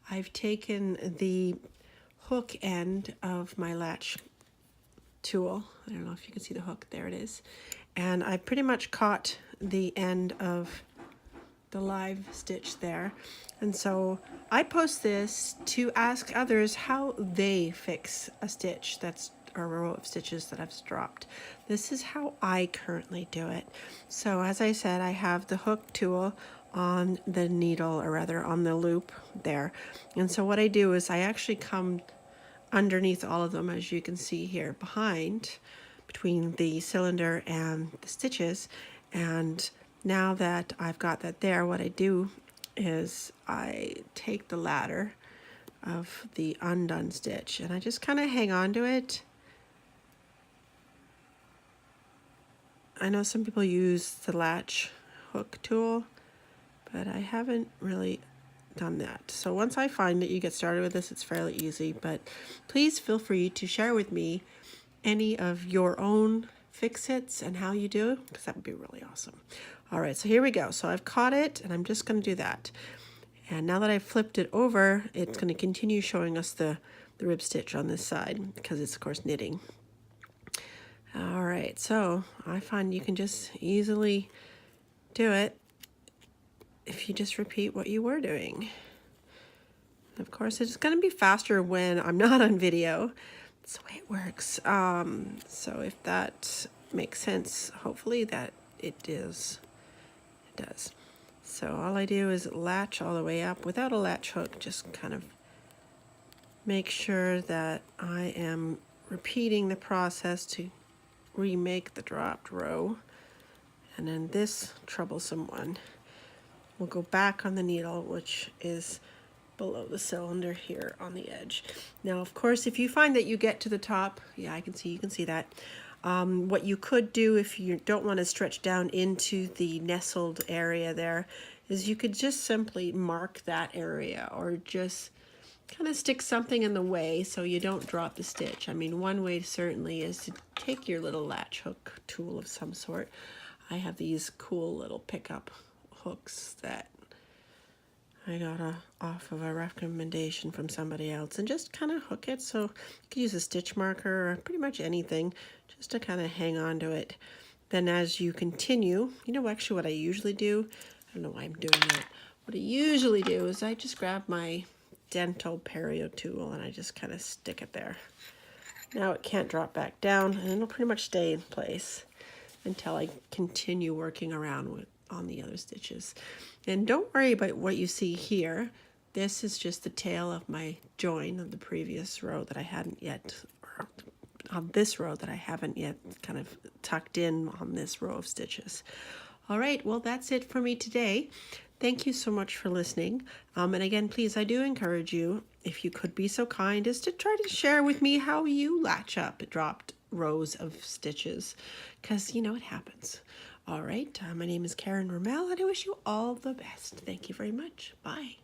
I've taken the hook end of my latch tool. I don't know if you can see the hook, there it is. And I pretty much caught the end of the live stitch there. And so I post this to ask others how they fix a stitch that's a row of stitches that I've dropped. This is how I currently do it. So as I said, I have the hook tool on the needle, or rather on the loop there. And so what I do is I actually come underneath all of them, as you can see here, behind, between the cylinder and the stitches. And now that I've got that there, what I do is I take the ladder of the undone stitch and I just kind of hang on to it. I know some people use the latch hook tool, but I haven't really done that. So once I find that you get started with this, it's fairly easy, but please feel free to share with me any of your own fix-its and how you do, because that would be really awesome. All right, so here we go. So I've caught it and I'm just going to do that. And now that I've flipped it over, it's going to continue showing us the rib stitch on this side because it's of course knitting. All right, so I find you can just easily do it if you just repeat what you were doing. Of course, it's going to be faster when I'm not on video. That's the way it works. So if that makes sense, hopefully that it is. It does. So all I do is latch all the way up without a latch hook, just kind of make sure that I am repeating the process to remake the dropped row. And then this troublesome one will go back on the needle, which is below the cylinder here on the edge. Now, of course, if you find that you get to the top, yeah, I can see, you can see that. What you could do if you don't want to stretch down into the nestled area there is you could just simply mark that area or just kind of stick something in the way so you don't drop the stitch. I mean, one way certainly is to take your little latch hook tool of some sort. I have these cool little pickup hooks that I got off of a recommendation from somebody else, and just kind of hook it. So you can use a stitch marker or pretty much anything just to kind of hang on to it. Then as you continue, you know, actually what I usually do, I don't know why I'm doing that. What I usually do is I just grab my dental perio tool and I just kind of stick it there. Now it can't drop back down and it'll pretty much stay in place until I continue working around on the other stitches. And don't worry about what you see here. This is just the tail of my join of the previous row that I hadn't yet, or on this row that I haven't yet kind of tucked in on this row of stitches. All right, well, that's it for me today. Thank you so much for listening. And again, please, I do encourage you, if you could be so kind, is to try to share with me how you latch up dropped rows of stitches, because, you know, it happens. All right, my name is Karen Ramel, and I wish you all the best. Thank you very much. Bye.